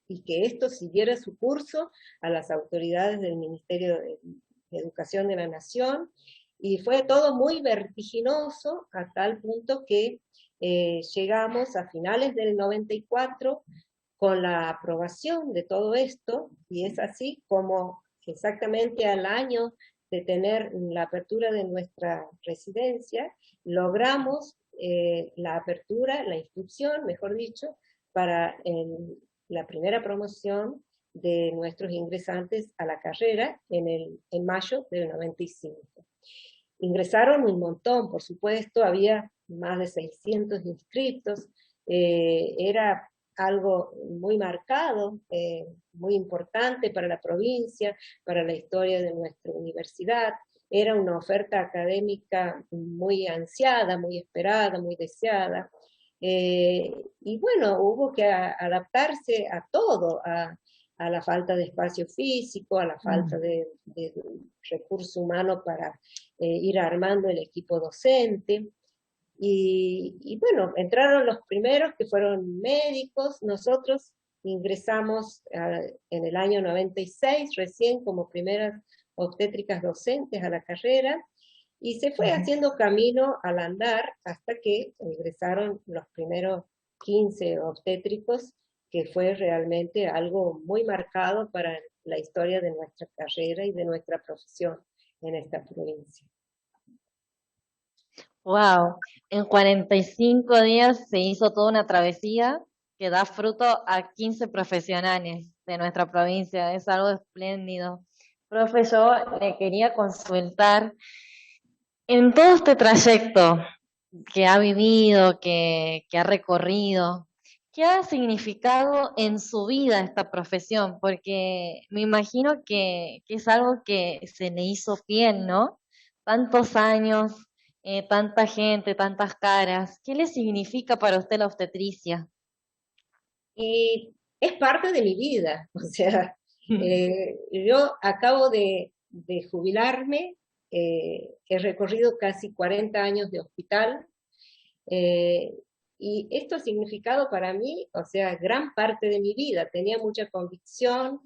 y que esto siguiera su curso a las autoridades del Ministerio de Educación de la Nación. Y fue todo muy vertiginoso a tal punto que llegamos a finales del 94 con la aprobación de todo esto, y es así como exactamente al año de tener la apertura de nuestra residencia, logramos la apertura, la inscripción, mejor dicho, para la primera promoción de nuestros ingresantes a la carrera en mayo del 95. Ingresaron un montón, por supuesto, había más de 600 inscritos, era algo muy marcado, muy importante para la provincia, para la historia de nuestra universidad. Era una oferta académica muy ansiada, muy esperada, muy deseada. Y bueno, hubo que adaptarse a todo, a la falta de espacio físico, a la falta de recurso humano para ir armando el equipo docente. Y bueno, entraron los primeros que fueron médicos. Nosotros ingresamos en el año 96 recién como primeras obstétricas docentes a la carrera, y se fue haciendo camino al andar hasta que ingresaron los primeros 15 obstétricos, que fue realmente algo muy marcado para la historia de nuestra carrera y de nuestra profesión en esta provincia. Wow, en 45 días se hizo toda una travesía que da fruto a 15 profesionales de nuestra provincia. Es algo espléndido. Profe, yo le quería consultar, en todo este trayecto que ha vivido, que ha recorrido, ¿qué ha significado en su vida esta profesión? Porque me imagino que es algo que se le hizo piel, ¿no? Tantos años, tanta gente, tantas caras. ¿Qué le significa para usted la obstetricia? Y es parte de mi vida, o sea, yo acabo de jubilarme, he recorrido casi 40 años de hospital, y esto ha significado para mí, o sea, gran parte de mi vida. Tenía mucha convicción,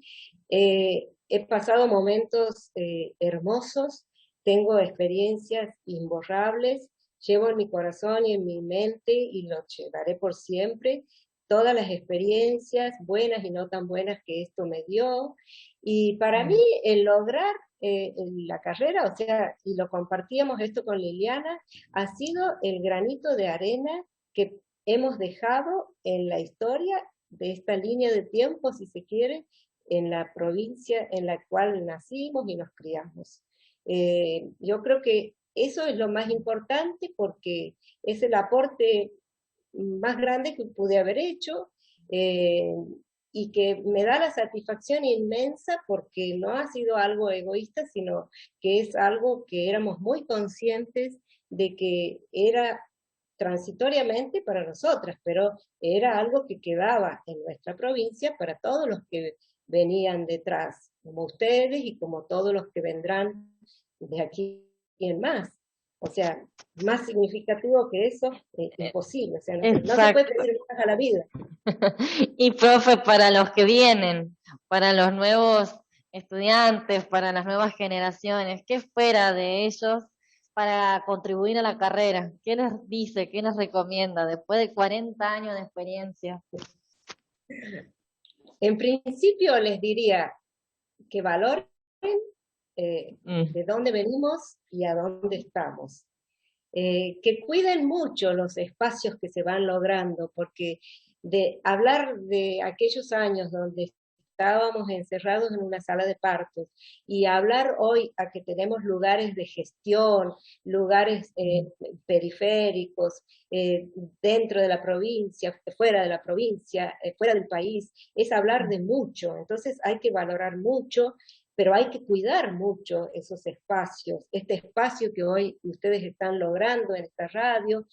he pasado momentos hermosos, tengo experiencias imborrables, llevo en mi corazón y en mi mente, y lo llevaré por siempre, todas las experiencias buenas y no tan buenas que esto me dio. Y para mí el lograr la carrera, o sea, y lo compartíamos esto con Liliana, ha sido el granito de arena que hemos dejado en la historia de esta línea de tiempo, si se quiere, en la provincia en la cual nacimos y nos criamos. Yo creo que eso es lo más importante, porque es el aporte más grande que pude haber hecho. y que me da la satisfacción inmensa porque no ha sido algo egoísta, sino que es algo que éramos muy conscientes de que era transitoriamente para nosotras, pero era algo que quedaba en nuestra provincia para todos los que venían detrás, como ustedes y como todos los que vendrán de aquí en más. O sea, más significativo que eso es imposible. O sea, no se puede pedir más a la vida. Y profe, para los que vienen, para los nuevos estudiantes, para las nuevas generaciones, ¿qué espera de ellos para contribuir a la carrera? ¿Qué les dice, qué les recomienda después de 40 años de experiencia? En principio les diría que valoren de dónde venimos y a dónde estamos. Que cuiden mucho los espacios que se van logrando, porque de hablar de aquellos años donde estábamos encerrados en una sala de partos y hablar hoy a que tenemos lugares de gestión, lugares periféricos, dentro de la provincia, fuera de la provincia, fuera del país, es hablar de mucho. Entonces hay que valorar mucho, pero hay que cuidar mucho esos espacios. Este espacio que hoy ustedes están logrando en esta radio,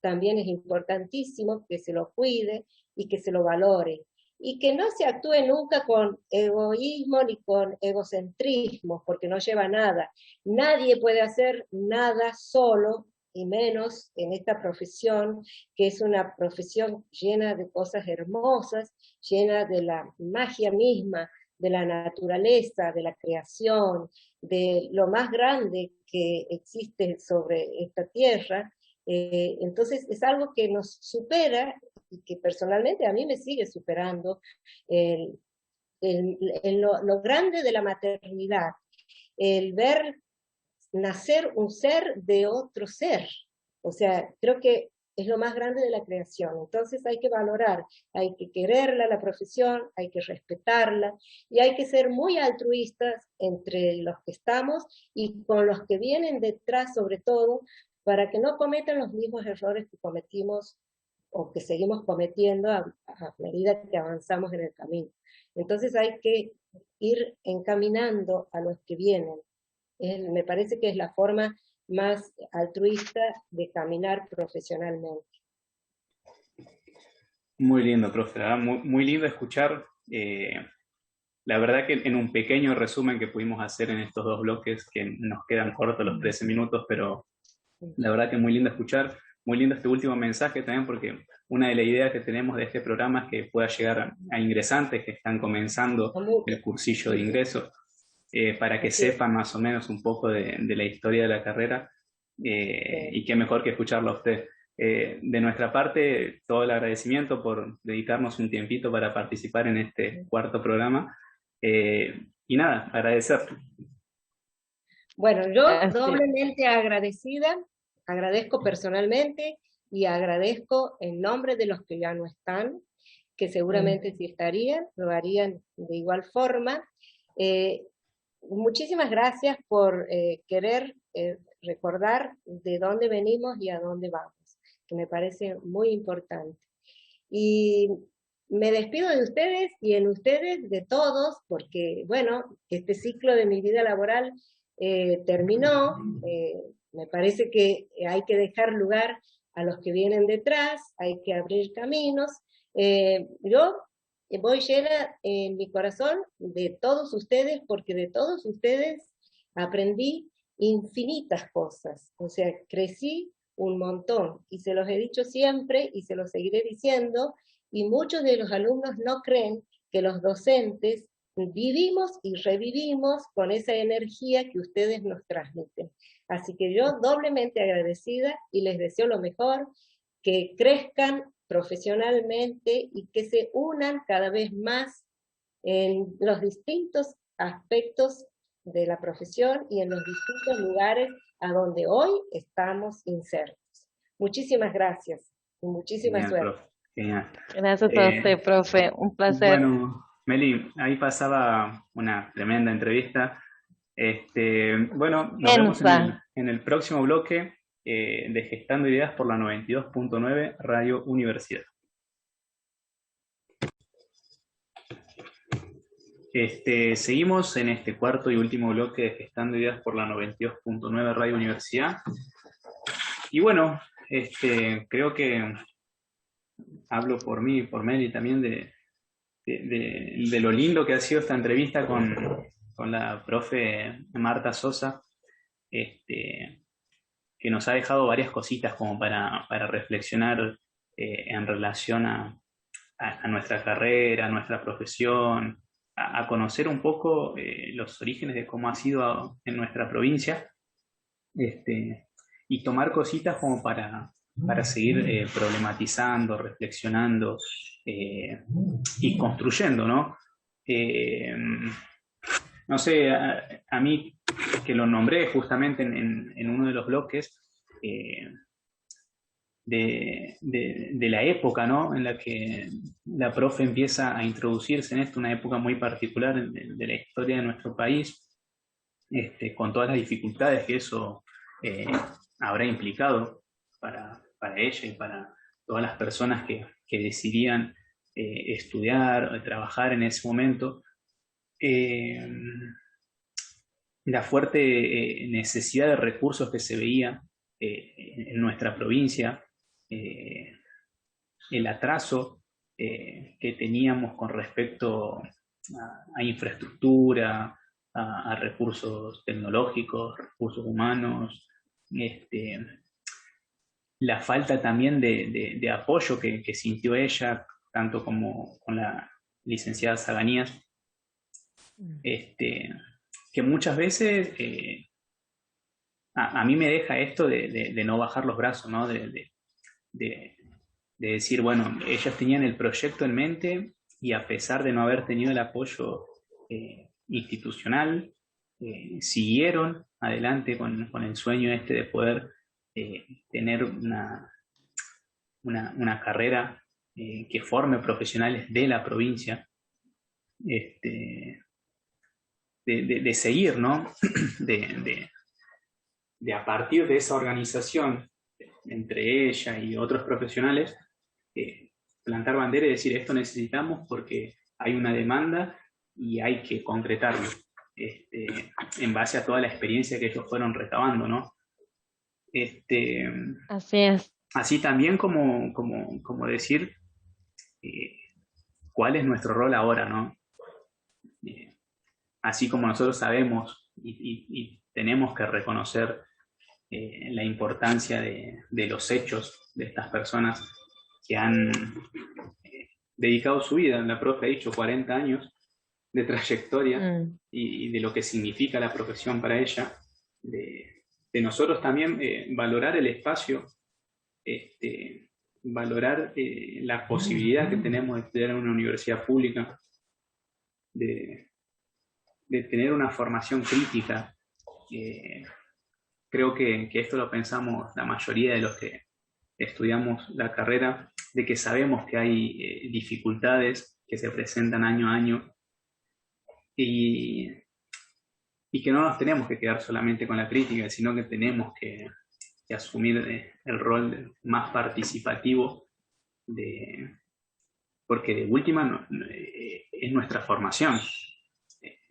también es importantísimo que se lo cuide y que se lo valore. Y que no se actúe nunca con egoísmo ni con egocentrismo, porque no lleva a nada. Nadie puede hacer nada solo, y menos en esta profesión, que es una profesión llena de cosas hermosas, llena de la magia misma, de la naturaleza, de la creación, de lo más grande que existe sobre esta tierra. Entonces es algo que nos supera y que personalmente a mí me sigue superando lo grande de la maternidad, el ver nacer un ser de otro ser. O sea, creo que es lo más grande de la creación. Entonces hay que valorar, hay que quererla la profesión, hay que respetarla y hay que ser muy altruistas entre los que estamos y con los que vienen detrás sobre todo, para que no cometan los mismos errores que cometimos o que seguimos cometiendo a medida que avanzamos en el camino. Entonces hay que ir encaminando a los que vienen. Me parece que es la forma más altruista de caminar profesionalmente. Muy lindo, profe, muy lindo escuchar. La verdad que en un pequeño resumen que pudimos hacer en estos dos bloques, que nos quedan cortos los 13 minutos, pero la verdad que muy lindo escuchar, muy lindo este último mensaje también, porque una de las ideas que tenemos de este programa es que pueda llegar a ingresantes que están comenzando el cursillo de ingreso, para que sepan más o menos un poco de la historia de la carrera, y qué mejor que escucharlo a usted. De nuestra parte, todo el agradecimiento por dedicarnos un tiempito para participar en este cuarto programa, y nada, agradecer. Bueno, yo doblemente agradecida, agradezco personalmente y agradezco en nombre de los que ya no están, que seguramente si estarían, lo harían de igual forma. Muchísimas gracias por querer recordar de dónde venimos y a dónde vamos, que me parece muy importante. Y me despido de ustedes y en ustedes de todos, porque, bueno, este ciclo de mi vida laboral terminó. Me parece que hay que dejar lugar a los que vienen detrás, hay que abrir caminos. Yo voy llena en mi corazón de todos ustedes, porque de todos ustedes aprendí infinitas cosas. O sea, crecí un montón, y se los he dicho siempre y se los seguiré diciendo, y muchos de los alumnos no creen que los docentes vivimos y revivimos con esa energía que ustedes nos transmiten. Así que yo doblemente agradecida y les deseo lo mejor, que crezcan profesionalmente y que se unan cada vez más en los distintos aspectos de la profesión y en los distintos lugares a donde hoy estamos insertos. Muchísimas gracias y muchísima suerte. Profe. Genial. Gracias a usted, profe, un placer. Bueno, Meli, ahí pasaba una tremenda entrevista. Bueno, nos vemos en el próximo bloque de Gestando Ideas por la 92.9 Radio Universidad. Seguimos en este cuarto y último bloque de Gestando Ideas por la 92.9 Radio Universidad. Y bueno, creo que hablo por mí y por Meli también de lo lindo que ha sido esta entrevista con la profe Marta Sosa, que nos ha dejado varias cositas como para reflexionar en relación a nuestra carrera, a nuestra profesión, a conocer un poco los orígenes de cómo ha sido en nuestra provincia, y tomar cositas como para seguir problematizando, reflexionando y construyendo, ¿no? No sé, a mí que lo nombré justamente en uno de los bloques, de la época, ¿no? En la que la profe empieza a introducirse en esto, una época muy particular de la historia de nuestro país, con todas las dificultades que eso habrá implicado para ella y para todas las personas que decidían estudiar o trabajar en ese momento. La fuerte necesidad de recursos que se veía en nuestra provincia, el atraso que teníamos con respecto a infraestructura, a recursos tecnológicos, recursos humanos, la falta también de apoyo que sintió ella, tanto como con la licenciada Saganías, que muchas veces a mí me deja esto de no bajar los brazos, ¿no? De decir, bueno, ellos tenían el proyecto en mente y a pesar de no haber tenido el apoyo institucional, siguieron adelante con el sueño de poder tener una carrera que forme profesionales de la provincia, de seguir, ¿no? De a partir de esa organización, entre ella y otros profesionales, plantar bandera y decir, esto necesitamos porque hay una demanda y hay que concretarlo, en base a toda la experiencia que ellos fueron recabando, ¿no? Así es. Así también como decir cuál es nuestro rol ahora, ¿no? Así como nosotros sabemos y tenemos que reconocer la importancia de los hechos de estas personas que han dedicado su vida, la profe ha dicho 40 años de trayectoria y de lo que significa la profesión para ella, de nosotros también valorar el espacio, valorar la posibilidad que tenemos de estudiar en una universidad pública, de tener una formación crítica. Creo que esto lo pensamos la mayoría de los que estudiamos la carrera, de que sabemos que hay dificultades que se presentan año a año y que no nos tenemos que quedar solamente con la crítica, sino que tenemos que asumir el rol más participativo, porque de última es nuestra formación.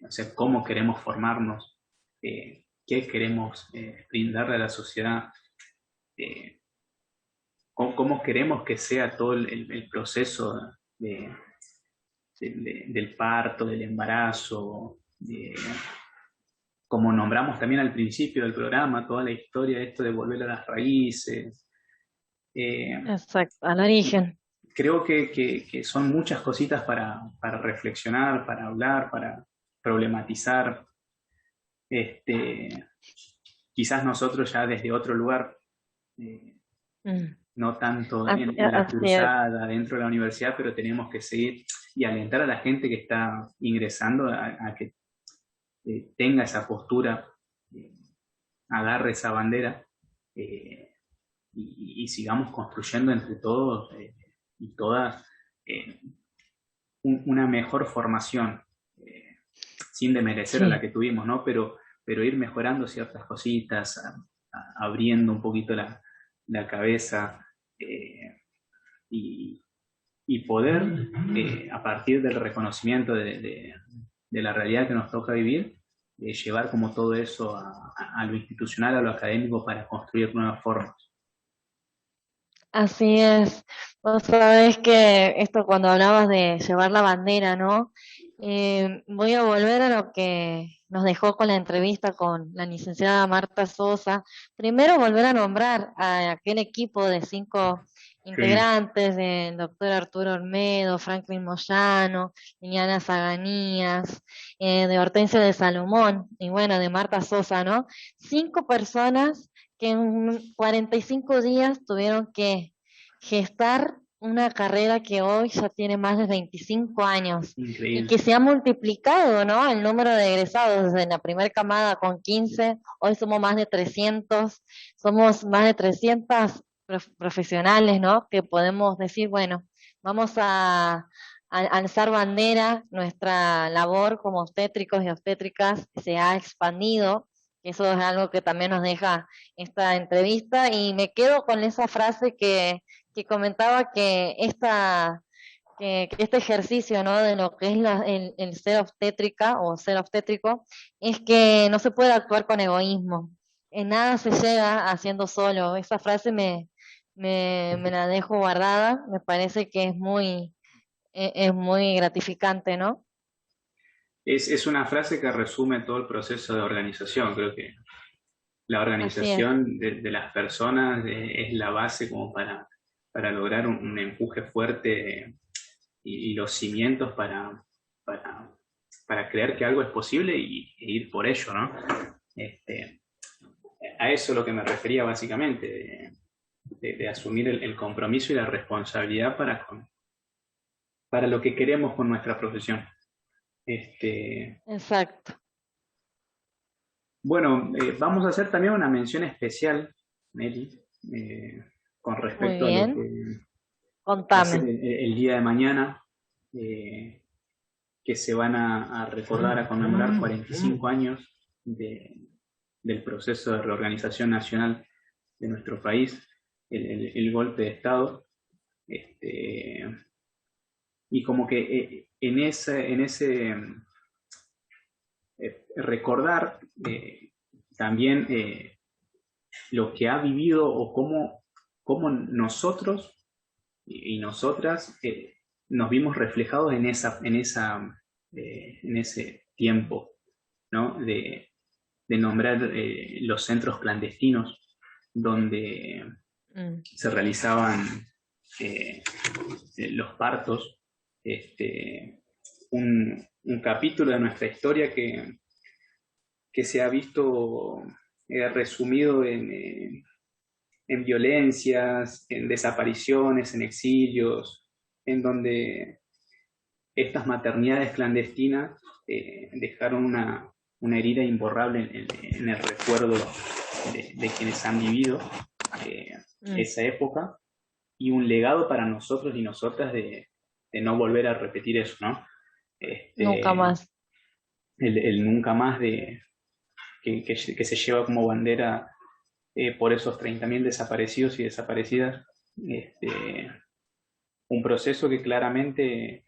O sea, cómo queremos formarnos, qué queremos brindarle a la sociedad, cómo queremos que sea todo el proceso del parto, del embarazo, como nombramos también al principio del programa, toda la historia de esto de volver a las raíces. Exacto, al origen. Creo que son muchas cositas para reflexionar, para hablar, para problematizar. Quizás nosotros ya desde otro lugar, no tanto en la cursada, dentro de la universidad, pero tenemos que seguir y alentar a la gente que está ingresando a que tenga esa postura, agarre esa bandera y sigamos construyendo entre todos y todas una mejor formación, sin demerecer a la que tuvimos, ¿no? Pero ir mejorando ciertas cositas, abriendo un poquito la cabeza y poder, a partir del reconocimiento de de la realidad que nos toca vivir, llevar como todo eso a lo institucional, a lo académico, para construir nuevas formas. Así es. Vos sabés que esto cuando hablabas de llevar la bandera, ¿no? Voy a volver a lo que nos dejó con la entrevista con la licenciada Marta Sosa. Primero volver a nombrar a aquel equipo de 5 integrantes, del doctor Arturo Olmedo, Franklin Moyano, Liliana Zaganías, de Hortensia de Salomón, y bueno, de Marta Sosa, ¿no? 5 personas que en 45 días tuvieron que gestar una carrera que hoy ya tiene más de 25 años. Increíble. Y que se ha multiplicado, ¿no? El número de egresados desde la primera camada con 15, hoy somos más de 300, somos más de 300 profesionales, ¿no? Que podemos decir, bueno, vamos a alzar bandera, nuestra labor como obstétricos y obstétricas se ha expandido. Eso es algo que también nos deja esta entrevista, y me quedo con esa frase que comentaba que este ejercicio, ¿no? De lo que es el ser obstétrica o ser obstétrico, es que no se puede actuar con egoísmo. En nada se llega haciendo solo. Esa frase me la dejo guardada, me parece que es muy gratificante, ¿no? Es una frase que resume todo el proceso de organización. Creo que la organización de las personas es la base como para lograr un empuje fuerte y los cimientos para creer que algo es posible e ir por ello, ¿no? A eso es lo que me refería básicamente, de asumir el compromiso y la responsabilidad para lo que queremos con nuestra profesión. Exacto. Bueno, vamos a hacer también una mención especial, Nelly, con respecto a lo que va a ser el día de mañana, que se van a recordar, a conmemorar 45 años del proceso de reorganización nacional de nuestro país, el golpe de Estado. Y como que en ese recordar también lo que ha vivido o cómo nosotros y nosotras nos vimos reflejados en ese tiempo, ¿no? De nombrar los centros clandestinos donde se realizaban los partos. Un capítulo de nuestra historia que se ha visto resumido en violencias, en desapariciones, en exilios, en donde estas maternidades clandestinas dejaron una herida imborrable en el recuerdo de quienes han vivido esa época, y un legado para nosotros y nosotras de no volver a repetir eso, ¿no? Nunca más. El nunca más que se lleva como bandera por esos 30.000 desaparecidos y desaparecidas. Un proceso que claramente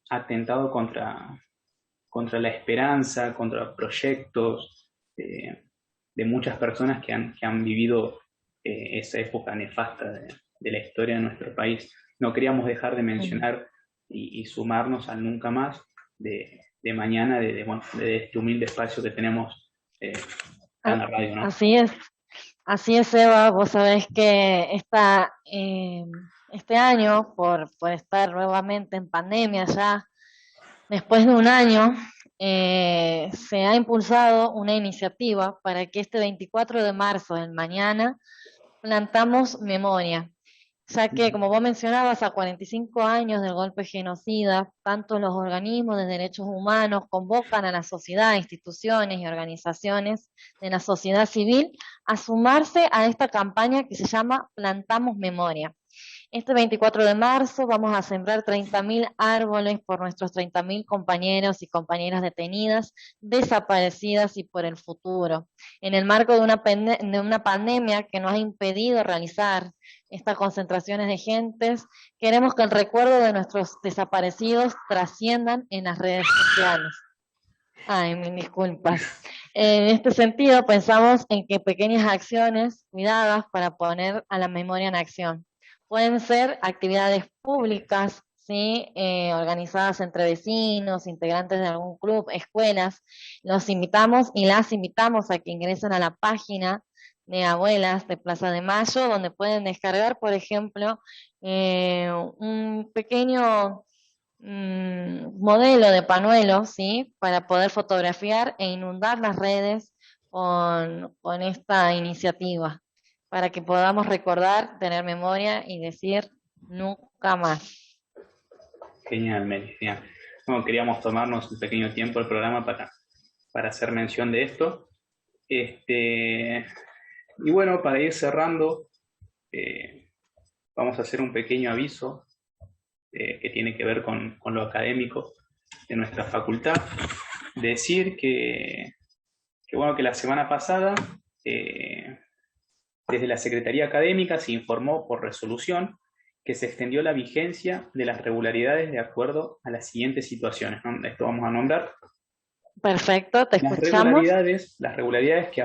ha atentado contra la esperanza, contra proyectos de muchas personas que han vivido esa época nefasta de la historia de nuestro país. No queríamos dejar de mencionar y sumarnos al nunca más de mañana, de este humilde espacio que tenemos en la radio, ¿no? Así es, Eva. Vos sabés que este año, por estar nuevamente en pandemia ya, después de un año, se ha impulsado una iniciativa para que este 24 de marzo, el mañana, plantamos memoria, ya que, como vos mencionabas, a 45 años del golpe genocida, tanto los organismos de derechos humanos convocan a la sociedad, instituciones y organizaciones de la sociedad civil a sumarse a esta campaña que se llama Plantamos Memoria. Este 24 de marzo vamos a sembrar 30.000 árboles por nuestros 30.000 compañeros y compañeras detenidas, desaparecidas y por el futuro. En el marco de una pandemia que nos ha impedido realizar estas concentraciones de gentes, queremos que el recuerdo de nuestros desaparecidos trasciendan en las redes sociales. Ay, mil disculpas. En este sentido, pensamos en que pequeñas acciones cuidadas para poner a la memoria en acción. Pueden ser actividades públicas, ¿sí? Organizadas entre vecinos, integrantes de algún club, escuelas. Los invitamos y las invitamos a que ingresen a la página de Abuelas de Plaza de Mayo, donde pueden descargar, por ejemplo, un pequeño modelo de pañuelo, ¿sí? Para poder fotografiar e inundar las redes con esta iniciativa, para que podamos recordar, tener memoria y decir nunca más. Genial, Meli, genial. Bueno, queríamos tomarnos un pequeño tiempo el programa para hacer mención de esto. Y bueno, para ir cerrando, vamos a hacer un pequeño aviso que tiene que ver con lo académico de nuestra facultad. Decir que la semana pasada, desde la Secretaría Académica se informó por resolución que se extendió la vigencia de las regularidades de acuerdo a las siguientes situaciones, ¿no? Esto vamos a nombrar. Perfecto, te escuchamos. Las regularidades que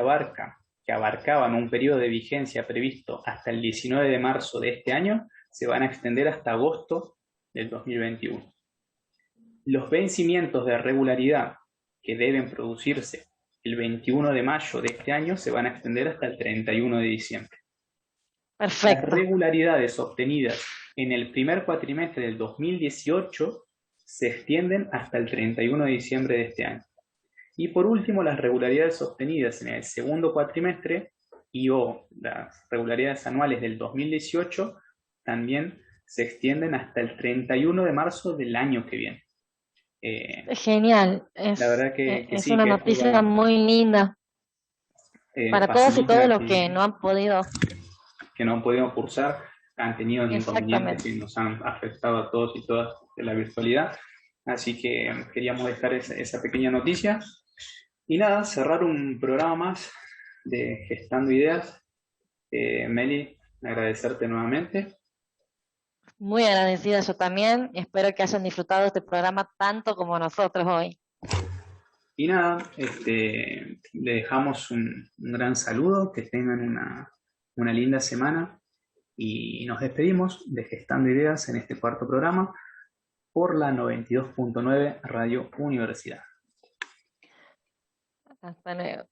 abarcaban un periodo de vigencia previsto hasta el 19 de marzo de este año, se van a extender hasta agosto del 2021. Los vencimientos de regularidad que deben producirse el 21 de mayo de este año se van a extender hasta el 31 de diciembre. Perfecto. Las regularidades obtenidas en el primer cuatrimestre del 2018 se extienden hasta el 31 de diciembre de este año. Y por último, las regularidades obtenidas en el segundo cuatrimestre y/o las regularidades anuales del 2018 también se extienden hasta el 31 de marzo del año que viene. Genial, la verdad que es sí, una que noticia muy linda para todos y todos los que no han podido cursar, han tenido inconvenientes que nos han afectado a todos y todas de la virtualidad. Así que queríamos dejar esa pequeña noticia. Y nada, cerrar un programa más de Gestando Ideas. Meli, agradecerte nuevamente. Muy agradecida yo también. Espero que hayan disfrutado este programa tanto como nosotros hoy. Y nada, le dejamos un gran saludo, que tengan una linda semana y nos despedimos de Gestando Ideas en este cuarto programa por la 92.9 Radio Universidad. Hasta luego.